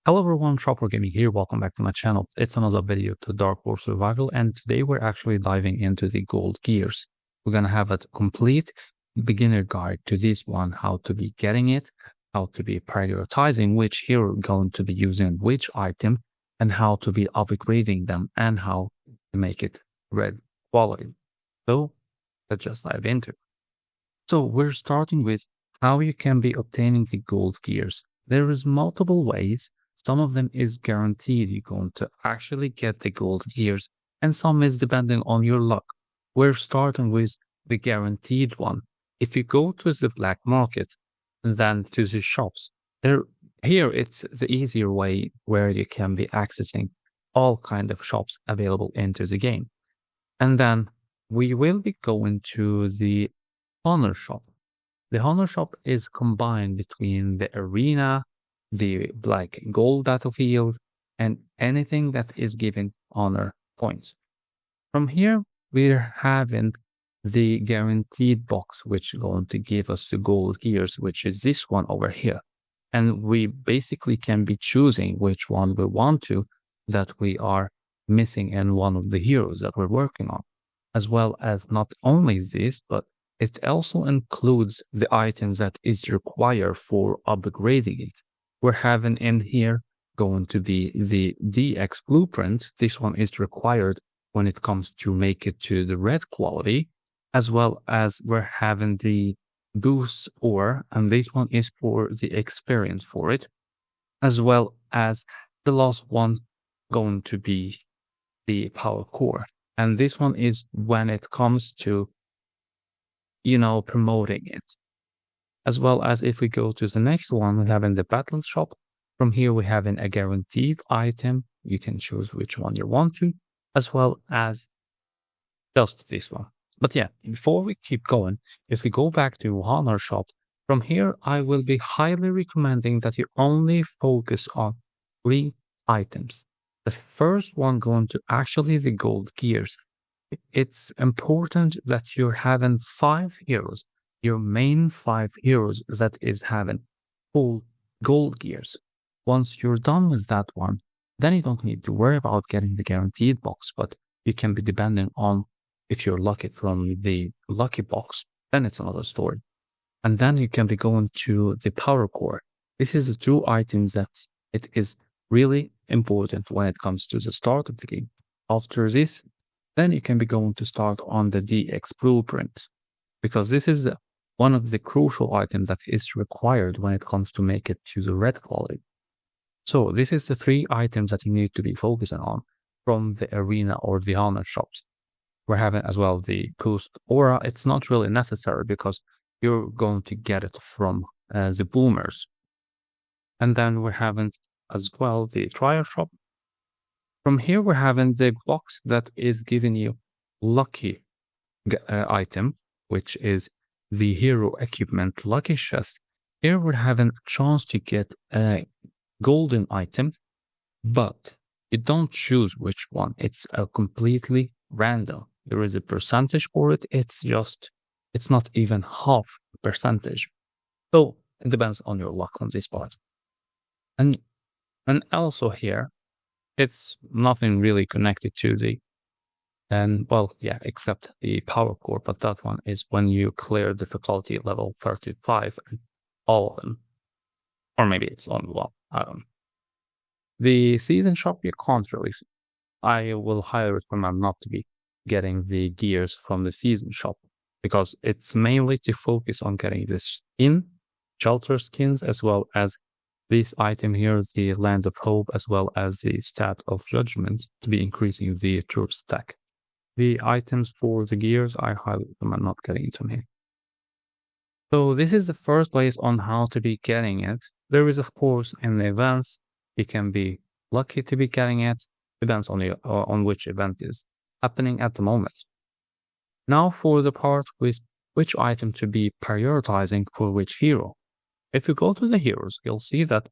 Hello everyone, Chuppergaming here. Welcome back to my channel. It's another video to Dark War Survival, and today we're actually diving into the gold gears. We're gonna have a complete beginner guide to this one, how to be getting it, how to be prioritizing which hero we're going to be using which item, and how to be upgrading them, and how to make it red quality. So let's just dive into it. So we're starting with how you can be obtaining the gold gears. There is multiple ways. Some of them is guaranteed you're going to actually get the gold gears, and some is depending on your luck. We're starting with the guaranteed one. If you go to the black market and then to the shops, here it's the easier way where you can be accessing all kind of shops available into the game. And then we will be going to the honor shop. The honor shop is combined between the arena, the black gold battlefield, and anything that is giving honor points. From here, we're having the guaranteed box, which is going to give us the gold gears, which is this one over here. And we basically can be choosing which one we want to, that we are missing in one of the heroes that we're working on. As well as not only this, but it also includes the items that is required for upgrading it. We're having in here going to be the DX blueprint. This one is required when it comes to make it to the red quality, as well as we're having the boost ore, and this one is for the experience for it, as well as the last one going to be the power core. And this one is when it comes to, promoting it. As well as if we go to the next one, we have in the battle shop. From here, we have a guaranteed item. You can choose which one you want to, as well as just this one. But yeah, before we keep going, if we go back to honor shop, from here, I will be highly recommending that you only focus on 3 items. The first one going to actually the gold gears. It's important that you're having 5 heroes, your main 5 heroes that is having full gold gears. Once you're done with that one, then you don't need to worry about getting the guaranteed box, but you can be depending on if you're lucky from the lucky box, then it's another story. And then you can be going to the power core. This is the 2 items that it is really important when it comes to the start of the game. After this, then you can be going to start on the DX blueprint, because this is one of the crucial items that is required when it comes to make it to the red quality. So this is the 3 items that you need to be focusing on from the arena or the honor shops. We're having as well the boost aura. It's not really necessary because you're going to get it from the boomers. And then we're having as well the trial shop. From here, we're having the box that is giving you lucky item, which is the hero equipment lucky chest. Here we're having a chance to get a golden item, but you don't choose which one. It's a completely random. There is a percentage for it. It's not even half percentage. So it depends on your luck on this part. And also here, it's nothing really connected to except the power core, but that one is when you clear difficulty level 35 and all of them. Or maybe it's only one, I don't know. The season shop, you can't really see. I will highly recommend not to be getting the gears from the season shop, because it's mainly to focus on getting the shelter skins, as well as this item here is the Land of Hope, as well as the Stat of Judgment, to be increasing the troop stack. The items for the gears, I highly recommend not getting into here. So this is the first place on how to be getting it. There is, of course, in the events, you can be lucky to be getting it. Depends on which event is happening at the moment. Now for the part with which item to be prioritizing for which hero. If you go to the heroes, you'll see that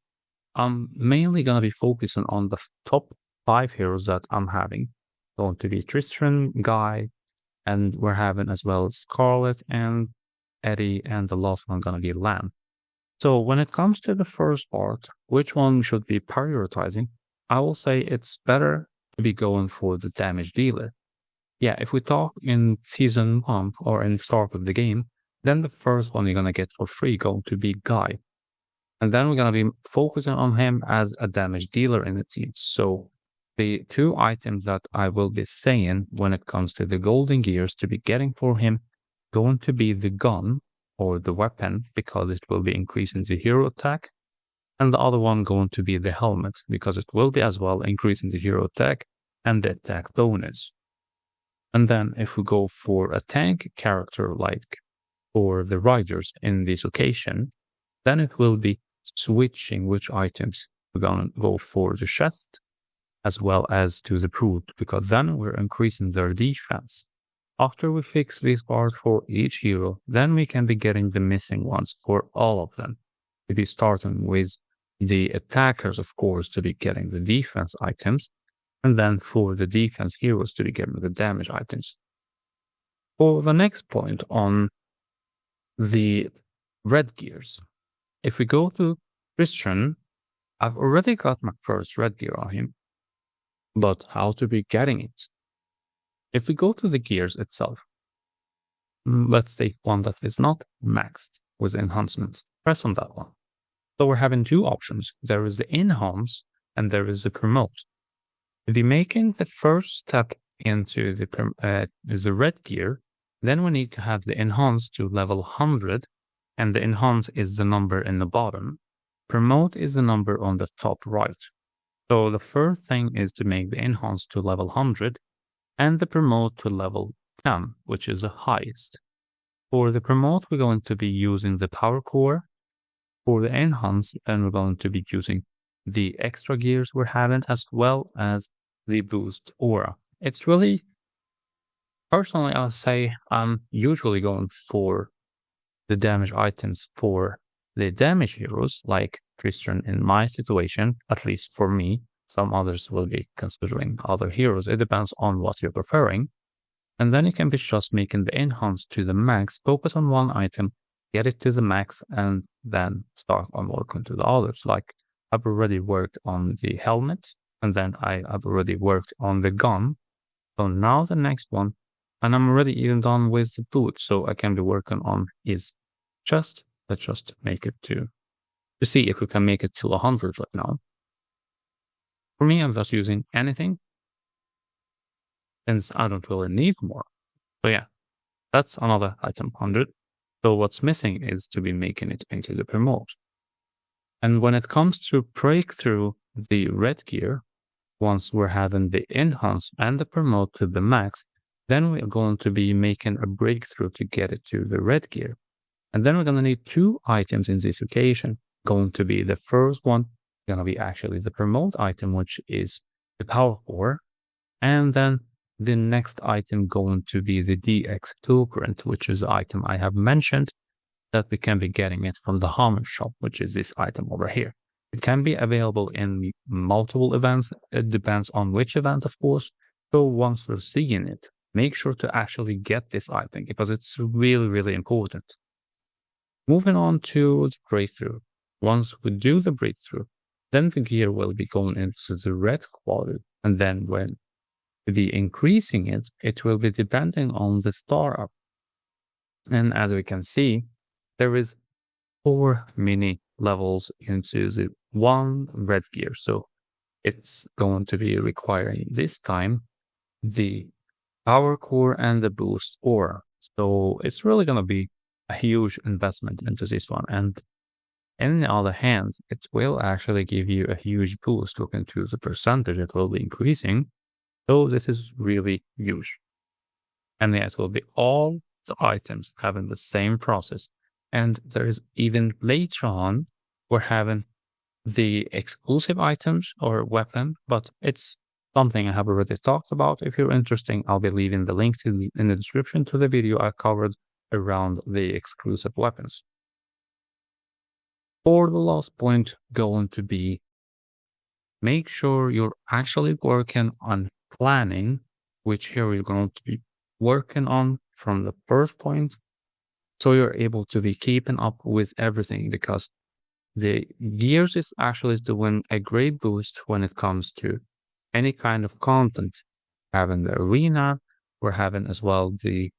I'm mainly going to be focusing on the top 5 heroes that I'm having. Going to be Tristan, Guy, and we're having as well Scarlet and Eddie, and the last one going to be Lan. So when it comes to the first part, which one we should be prioritizing, I will say it's better to be going for the damage dealer. Yeah, if we talk in season 1 or in the start of the game, then the first one you're gonna get for free going to be Guy. And then we're gonna be focusing on him as a damage dealer in the team. So the two items that I will be saying when it comes to the golden gears to be getting for him going to be the gun or the weapon, because it will be increasing the hero attack, and the other one going to be the helmet, because it will be as well increasing the hero attack and the attack bonus. And then if we go for a tank character like for the riders in this occasion, then it will be switching which items we're gonna go for the chest as well as to the brute, because then we're increasing their defense. After we fix these parts for each hero, then we can be getting the missing ones for all of them. To be starting with the attackers, of course, to be getting the defense items, and then for the defense heroes to be getting the damage items. For the next point on the red gears, if we go to Christian, I've already got my first red gear on him, but how to be getting it? If we go to the gears itself, let's take one that is not maxed with enhancements. Press on that one. So we're having two options. There is the enhance and there is the promote. If you're making the first step into the red gear, then we need to have the enhance to level 100, and the enhance is the number in the bottom. Promote is the number on the top right. So the first thing is to make the enhance to level 100 and the promote to level 10, which is the highest. For the promote, we're going to be using the power core. For the enhance, then we're going to be using the extra gears we're having as well as the boost aura. It's really, personally, I'll say I'm usually going for the damage items for the damage heroes, like Christian in my situation, at least for me. Some others will be considering other heroes. It depends on what you're preferring. And then you can be just making the enhance to the max, focus on one item, get it to the max, and then start on working to the others. Like I've already worked on the helmet, and then I've already worked on the gun. So now the next one, and I'm already even done with the boot, so I can be working on his chest. Let's just make it to see if we can make it to 100 right now. For me, I'm just using anything, since I don't really need more. So yeah, that's another item 100. So what's missing is to be making it into the promote. And when it comes to breakthrough the red gear, once we're having the enhance and the promote to the max, then we're going to be making a breakthrough to get it to the red gear. And then we're going to need two items in this occasion. Going to be the first one, going to be actually the promote item, which is the power core. And then the next item going to be the DX toolprint, which is the item I have mentioned that we can be getting it from the Hammer shop, which is this item over here. It can be available in multiple events. It depends on which event, of course. So once you're seeing it, make sure to actually get this item because it's really, really important. Moving on to the breakthrough. Once we do the breakthrough, then the gear will be going into the red quality. And then when we increasing it, it will be depending on the star up. And as we can see, there is 4 mini levels into the one red gear. So it's going to be requiring this time the power core and the boost aura. So it's really going to be a huge investment into this one. And on the other hand, it will actually give you a huge boost. Look into the percentage it will be increasing. So this is really huge. And yeah, it will be all the items having the same process. And there is even later on, we're having the exclusive items or weapon, but it's something I have already talked about. If you're interested, I'll be leaving the link in the description to the video I covered around the exclusive weapons. For the last point, going to be make sure you're actually working on planning which hero you're going to be working on from the first point, so you're able to be keeping up with everything, because The gears is actually doing a great boost when it comes to any kind of content. Having the arena, we're having as well the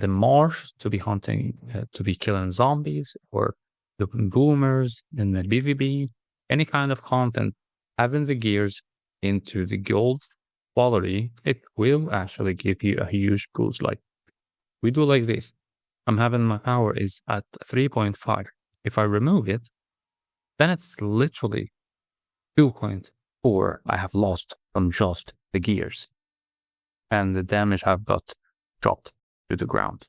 marsh to be hunting, to be killing zombies, or the boomers in the BVB, any kind of content. Having the gears into the gold quality, it will actually give you a huge boost. Like we do like this. I'm having my power is at 3.5. If I remove it, then it's literally 2.4 I have lost from just the gears. And the damage I've got dropped to the ground.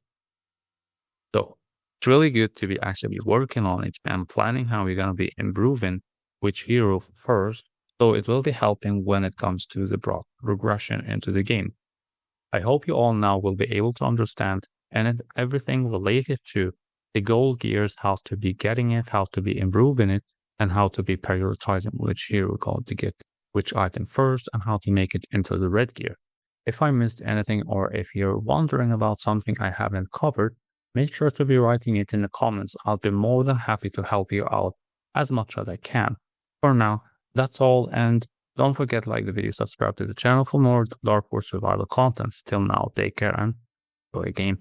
So it's really good to be actually working on it and planning how you're going to be improving which hero first. So it will be helping when it comes to the broad progression into the game. I hope you all now will be able to understand and everything related to the gold gears, how to be getting it, how to be improving it, and how to be prioritizing which hero card to get which item first and how to make it into the red gear. If I missed anything or if you're wondering about something I haven't covered, make sure to be writing it in the comments. I'll be more than happy to help you out as much as I can. For now, that's all, and don't forget to like the video, subscribe to the channel for more Dark Wars survival content. Till now, take care and enjoy the game.